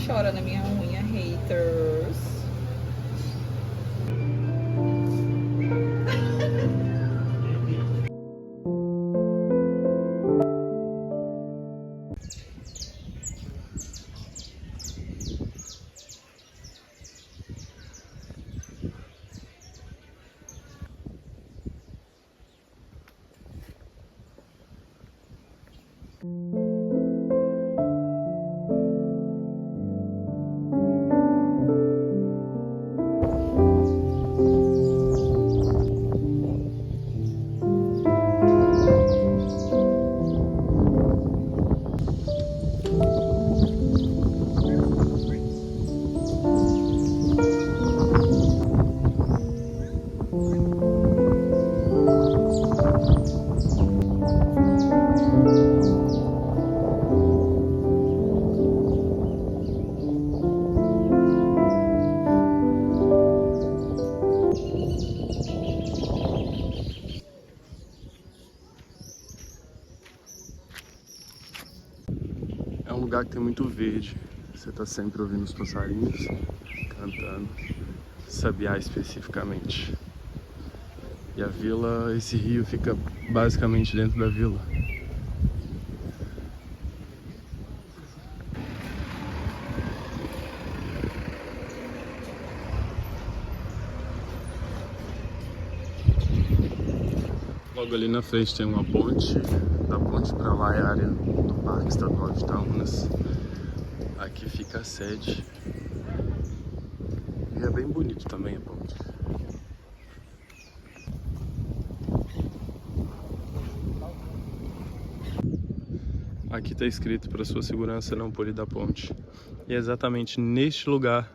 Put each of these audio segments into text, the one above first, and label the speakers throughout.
Speaker 1: Chora na minha unha, haters.
Speaker 2: É um lugar que tem muito verde. Você tá sempre ouvindo os passarinhos cantando, sabiá especificamente. E a vila, esse rio fica basicamente dentro da vila. Logo ali na frente tem uma ponte. Da ponte pra lá é a área do Parque Estadual de Itaúnas. Aqui fica a sede. E é bem bonito também a ponte. Aqui está escrito: para sua segurança não pule da ponte. E é exatamente neste lugar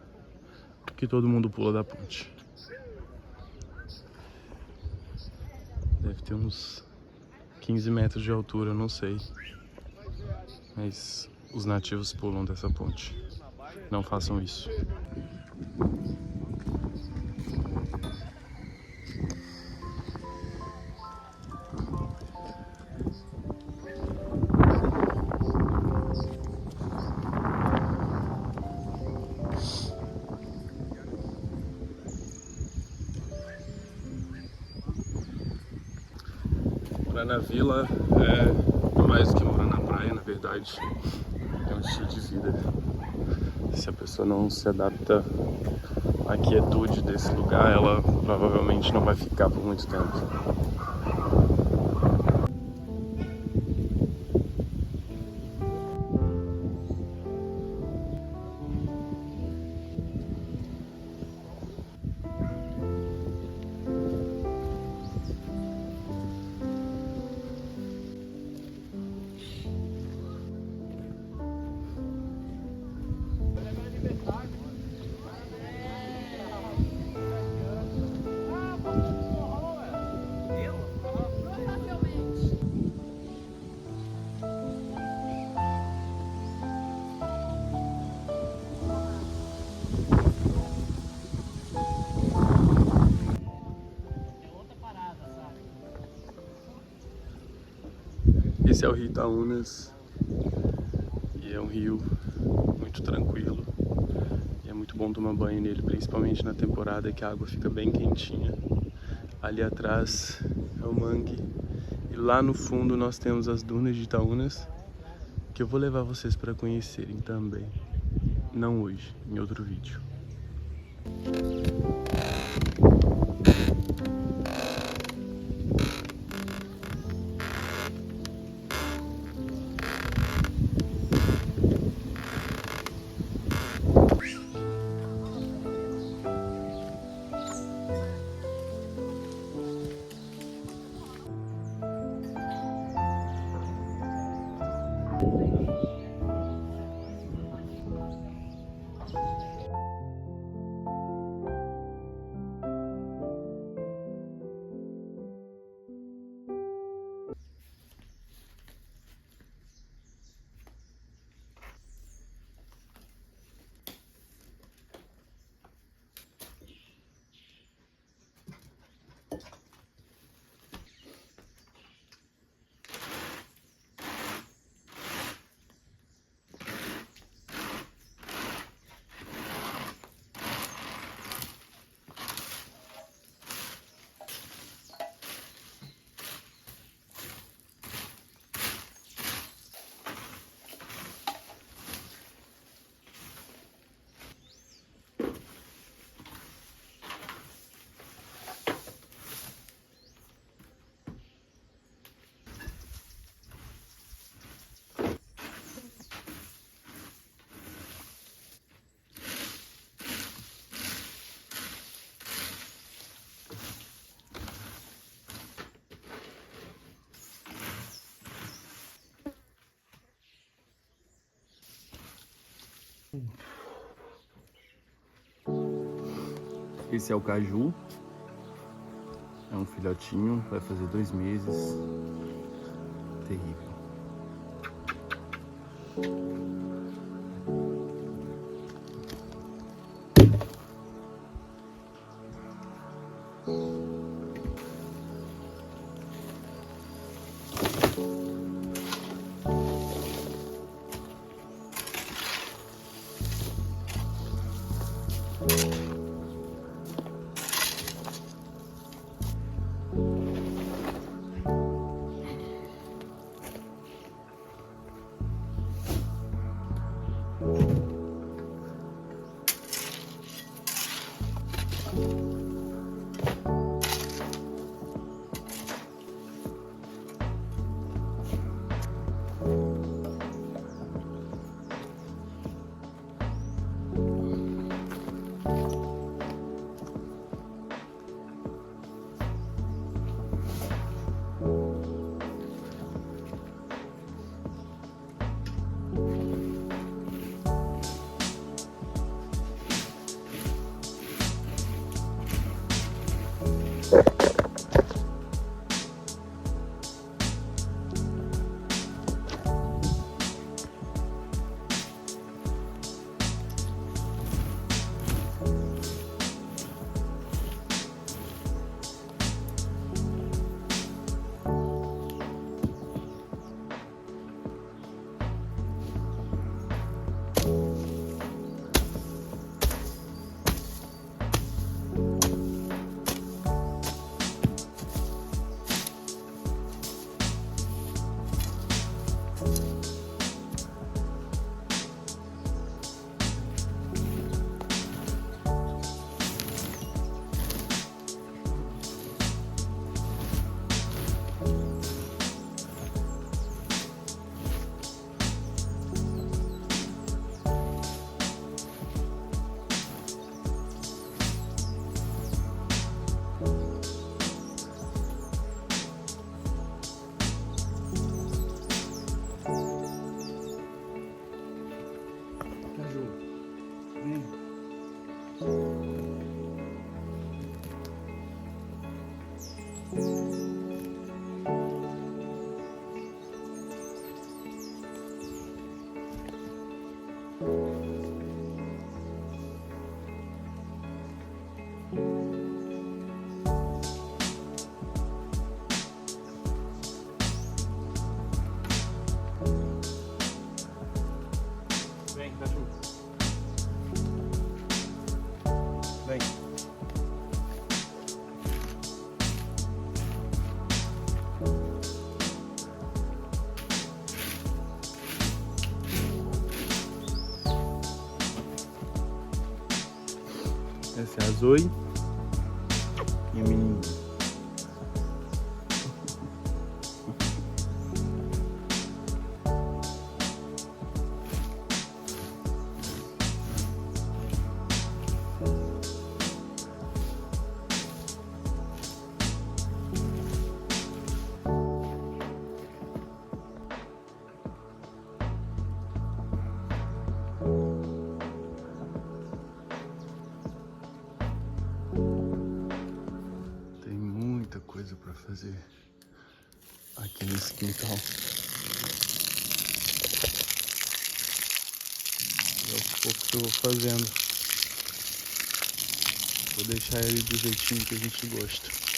Speaker 2: que todo mundo pula da ponte. Deve ter uns 15 metros de altura, eu não sei. Mas os nativos pulam dessa ponte. Não façam isso. Morar na vila é mais do que morar na praia, na verdade. É um estilo de vida. Se a pessoa não se adapta à quietude desse lugar, ela provavelmente não vai ficar por muito tempo. Esse é o Rio Itaúnas e é um rio muito tranquilo e é muito bom tomar banho nele, principalmente na temporada que a água fica bem quentinha. Ali atrás é o mangue e lá no fundo nós temos as dunas de Itaúnas, que eu vou levar vocês para conhecerem também, não hoje, em outro vídeo. Esse é o Caju. É um filhotinho, vai fazer 2 meses. Terrível. Essa é a Zoe e a menininha. quintal. E aos poucos eu vou fazendo. Vou deixar ele do jeitinho que a gente gosta.